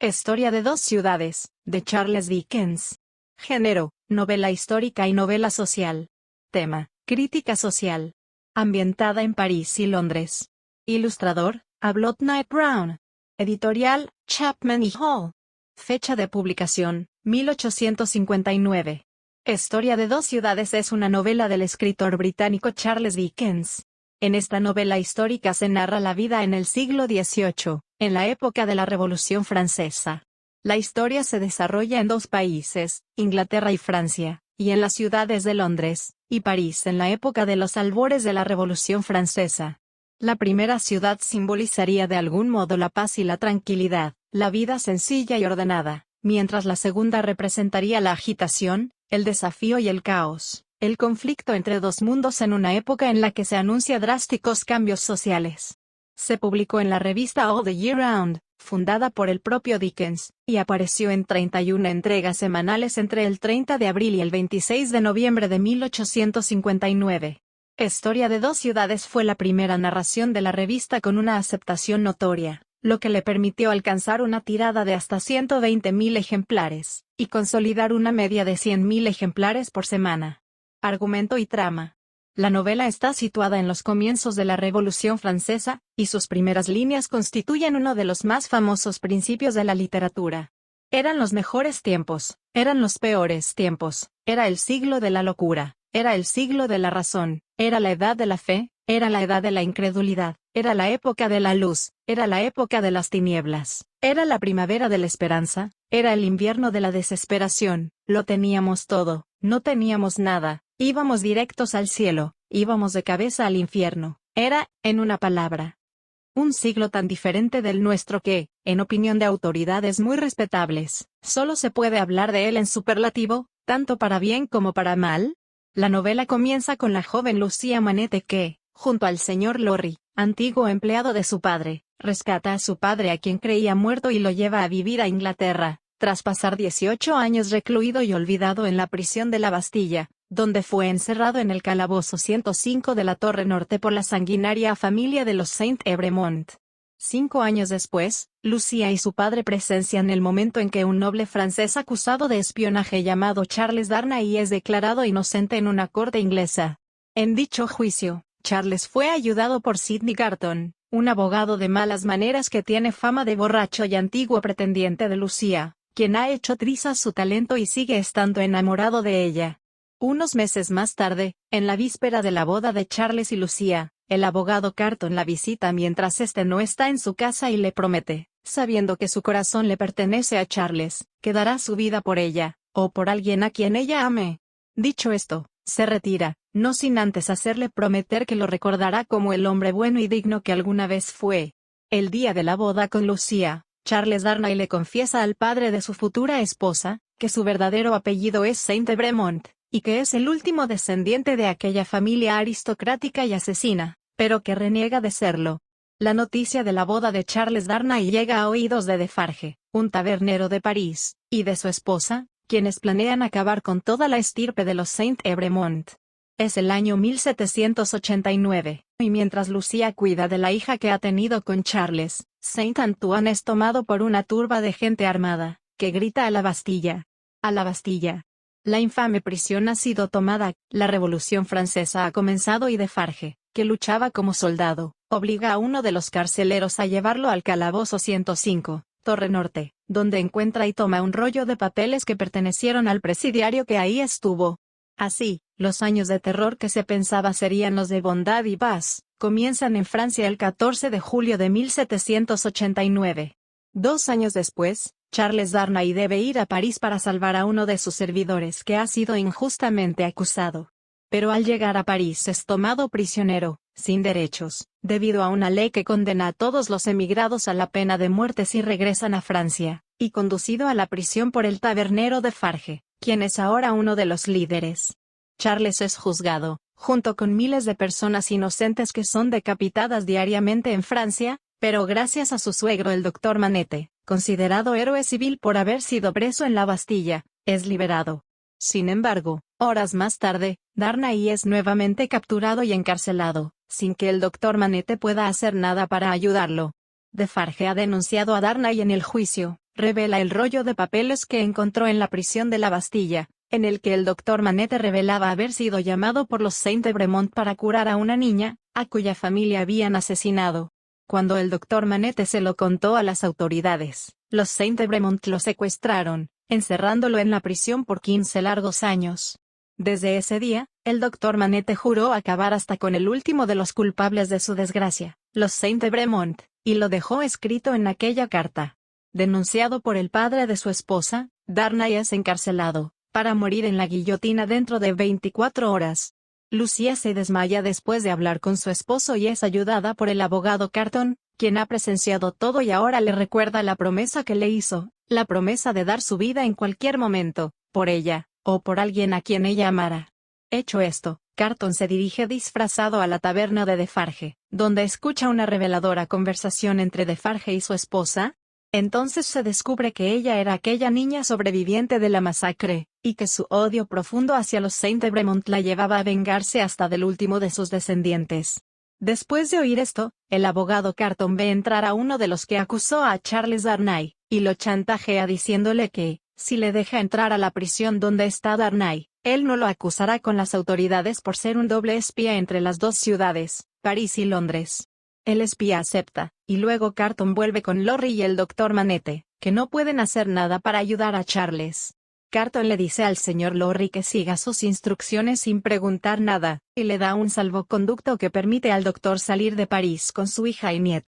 Historia de dos ciudades, de Charles Dickens. Género, novela histórica y novela social. Tema, crítica social. Ambientada en París y Londres. Ilustrador, Ablot Knight Brown. Editorial, Chapman y Hall. Fecha de publicación, 1859. Historia de dos ciudades es una novela del escritor británico Charles Dickens. En esta novela histórica se narra la vida en el siglo XVIII, en la época de la Revolución Francesa. La historia se desarrolla en dos países, Inglaterra y Francia, y en las ciudades de Londres y París en la época de los albores de la Revolución Francesa. La primera ciudad simbolizaría de algún modo la paz y la tranquilidad, la vida sencilla y ordenada, mientras la segunda representaría la agitación, el desafío y el caos, el conflicto entre dos mundos en una época en la que se anuncia drásticos cambios sociales. Se publicó en la revista All the Year Round, fundada por el propio Dickens, y apareció en 31 entregas semanales entre el 30 de abril y el 26 de noviembre de 1859. Historia de dos ciudades fue la primera narración de la revista con una aceptación notoria, lo que le permitió alcanzar una tirada de hasta 120.000 ejemplares, y consolidar una media de 100.000 ejemplares por semana. Argumento y trama. La novela está situada en los comienzos de la Revolución Francesa, y sus primeras líneas constituyen uno de los más famosos principios de la literatura. Eran los mejores tiempos, eran los peores tiempos, era el siglo de la locura, era el siglo de la razón, era la edad de la fe, era la edad de la incredulidad, era la época de la luz, era la época de las tinieblas, era la primavera de la esperanza, era el invierno de la desesperación, lo teníamos todo, no teníamos nada, íbamos directos al cielo, íbamos de cabeza al infierno, era, en una palabra, un siglo tan diferente del nuestro que, en opinión de autoridades muy respetables, solo se puede hablar de él en superlativo, tanto para bien como para mal. La novela comienza con la joven Lucia Manette que, junto al señor Lorry, antiguo empleado de su padre, rescata a su padre a quien creía muerto y lo lleva a vivir a Inglaterra, tras pasar 18 años recluido y olvidado en la prisión de la Bastilla, donde fue encerrado en el calabozo 105 de la Torre Norte por la sanguinaria familia de los Saint-Evremont. 5 años después, Lucia y su padre presencian el momento en que un noble francés acusado de espionaje llamado Charles Darnay es declarado inocente en una corte inglesa. En dicho juicio, Charles fue ayudado por Sidney Garton, un abogado de malas maneras que tiene fama de borracho y antiguo pretendiente de Lucia, quien ha hecho trizas su talento y sigue estando enamorado de ella. Unos meses más tarde, en la víspera de la boda de Charles y Lucia, el abogado Carton la visita mientras este no está en su casa y le promete, sabiendo que su corazón le pertenece a Charles, que dará su vida por ella, o por alguien a quien ella ame. Dicho esto, se retira, no sin antes hacerle prometer que lo recordará como el hombre bueno y digno que alguna vez fue. El día de la boda con Lucia, Charles Darnay le confiesa al padre de su futura esposa, que su verdadero apellido es Saint-Evremont, y que es el último descendiente de aquella familia aristocrática y asesina, pero que reniega de serlo. La noticia de la boda de Charles Darnay llega a oídos de Defarge, un tabernero de París, y de su esposa, quienes planean acabar con toda la estirpe de los Saint-Evremont. Es el año 1789, y mientras Lucia cuida de la hija que ha tenido con Charles, Saint-Antoine es tomado por una turba de gente armada, que grita a la Bastilla. ¡A la Bastilla! La infame prisión ha sido tomada, la Revolución Francesa ha comenzado y Defarge, que luchaba como soldado, obliga a uno de los carceleros a llevarlo al calabozo 105, Torre Norte, donde encuentra y toma un rollo de papeles que pertenecieron al presidiario que ahí estuvo. Así, los años de terror que se pensaba serían los de bondad y paz, comienzan en Francia el 14 de julio de 1789. 2 años después, Charles Darnay debe ir a París para salvar a uno de sus servidores que ha sido injustamente acusado. Pero al llegar a París es tomado prisionero, sin derechos, debido a una ley que condena a todos los emigrados a la pena de muerte si regresan a Francia, y conducido a la prisión por el tabernero Defarge, quien es ahora uno de los líderes. Charles es juzgado, junto con miles de personas inocentes que son decapitadas diariamente en Francia, pero gracias a su suegro el doctor Manette, considerado héroe civil por haber sido preso en la Bastilla, es liberado. Sin embargo, horas más tarde, Darnay es nuevamente capturado y encarcelado, sin que el doctor Manette pueda hacer nada para ayudarlo. Defarge ha denunciado a Darnay en el juicio, revela el rollo de papeles que encontró en la prisión de la Bastilla, en el que el doctor Manette revelaba haber sido llamado por los Saint-Evremont para curar a una niña, a cuya familia habían asesinado. Cuando el doctor Manette se lo contó a las autoridades, los Saint-Evremont lo secuestraron, encerrándolo en la prisión por 15 largos años. Desde ese día, el doctor Manette juró acabar hasta con el último de los culpables de su desgracia, los Saint-Evremont, y lo dejó escrito en aquella carta. Denunciado por el padre de su esposa, Darnay es encarcelado, para morir en la guillotina dentro de 24 horas. Lucia se desmaya después de hablar con su esposo y es ayudada por el abogado Carton, quien ha presenciado todo y ahora le recuerda la promesa que le hizo, la promesa de dar su vida en cualquier momento, por ella, o por alguien a quien ella amara. Hecho esto, Carton se dirige disfrazado a la taberna de Defarge, donde escucha una reveladora conversación entre Defarge y su esposa. Entonces se descubre que ella era aquella niña sobreviviente de la masacre, y que su odio profundo hacia los Saint-Evremont la llevaba a vengarse hasta del último de sus descendientes. Después de oír esto, el abogado Carton ve entrar a uno de los que acusó a Charles Darnay, y lo chantajea diciéndole que, si le deja entrar a la prisión donde está Darnay, él no lo acusará con las autoridades por ser un doble espía entre las dos ciudades, París y Londres. El espía acepta, y luego Carton vuelve con Lorry y el doctor Manette, que no pueden hacer nada para ayudar a Charles. Carton le dice al señor Lorry que siga sus instrucciones sin preguntar nada, y le da un salvoconducto que permite al doctor salir de París con su hija y nieto.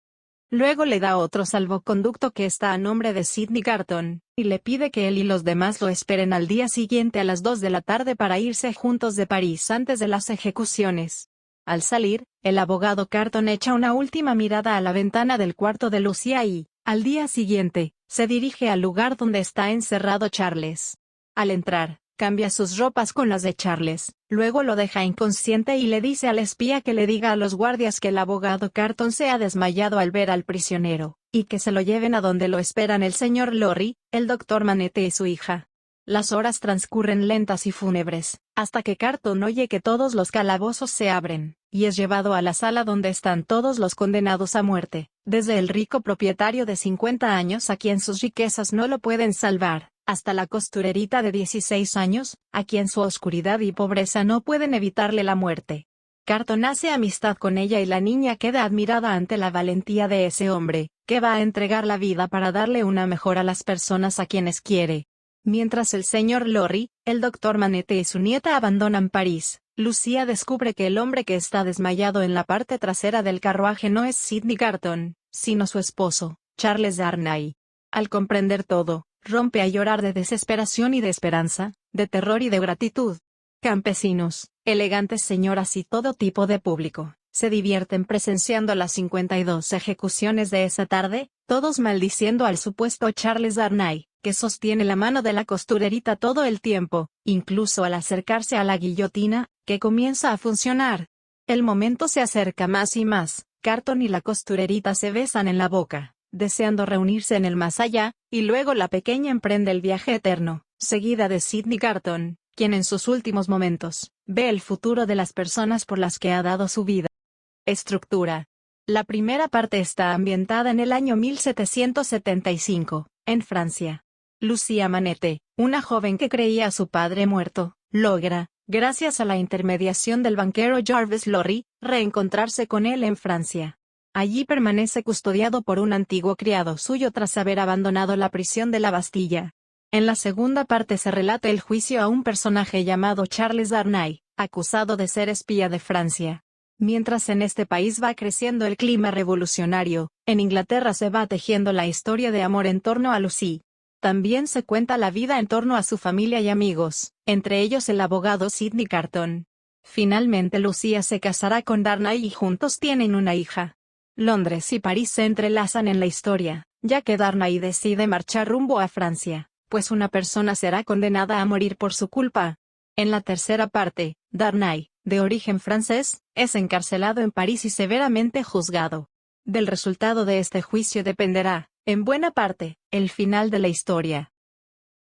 Luego le da otro salvoconducto que está a nombre de Sidney Carton, y le pide que él y los demás lo esperen al día siguiente a las 2 de la tarde para irse juntos de París antes de las ejecuciones. Al salir, el abogado Carton echa una última mirada a la ventana del cuarto de Lucia y, al día siguiente, se dirige al lugar donde está encerrado Charles. Al entrar, cambia sus ropas con las de Charles, luego lo deja inconsciente y le dice al espía que le diga a los guardias que el abogado Carton se ha desmayado al ver al prisionero, y que se lo lleven a donde lo esperan el señor Lorry, el doctor Manette y su hija. Las horas transcurren lentas y fúnebres, hasta que Carton oye que todos los calabozos se abren, y es llevado a la sala donde están todos los condenados a muerte, desde el rico propietario de 50 años a quien sus riquezas no lo pueden salvar, hasta la costurerita de 16 años, a quien su oscuridad y pobreza no pueden evitarle la muerte. Carton hace amistad con ella y la niña queda admirada ante la valentía de ese hombre, que va a entregar la vida para darle una mejor a las personas a quienes quiere. Mientras el señor Lorry, el doctor Manette y su nieta abandonan París, Lucia descubre que el hombre que está desmayado en la parte trasera del carruaje no es Sidney Carton, sino su esposo, Charles Darnay. Al comprender todo, rompe a llorar de desesperación y de esperanza, de terror y de gratitud. Campesinos, elegantes señoras y todo tipo de público, se divierten presenciando las 52 ejecuciones de esa tarde, todos maldiciendo al supuesto Charles Darnay, que sostiene la mano de la costurerita todo el tiempo, incluso al acercarse a la guillotina, que comienza a funcionar. El momento se acerca más y más, Carton y la costurerita se besan en la boca, deseando reunirse en el más allá, y luego la pequeña emprende el viaje eterno, seguida de Sidney Carton, quien en sus últimos momentos, ve el futuro de las personas por las que ha dado su vida. Estructura. La primera parte está ambientada en el año 1775, en Francia. Lucia Manette, una joven que creía a su padre muerto, logra, gracias a la intermediación del banquero Jarvis Lorry, reencontrarse con él en Francia. Allí permanece custodiado por un antiguo criado suyo tras haber abandonado la prisión de la Bastilla. En la segunda parte se relata el juicio a un personaje llamado Charles Darnay, acusado de ser espía de Francia. Mientras en este país va creciendo el clima revolucionario, en Inglaterra se va tejiendo la historia de amor en torno a Lucy. También se cuenta la vida en torno a su familia y amigos, entre ellos el abogado Sidney Carton. Finalmente Lucia se casará con Darnay y juntos tienen una hija. Londres y París se entrelazan en la historia, ya que Darnay decide marchar rumbo a Francia, pues una persona será condenada a morir por su culpa. En la tercera parte, Darnay, de origen francés, es encarcelado en París y severamente juzgado. Del resultado de este juicio dependerá, en buena parte, el final de la historia.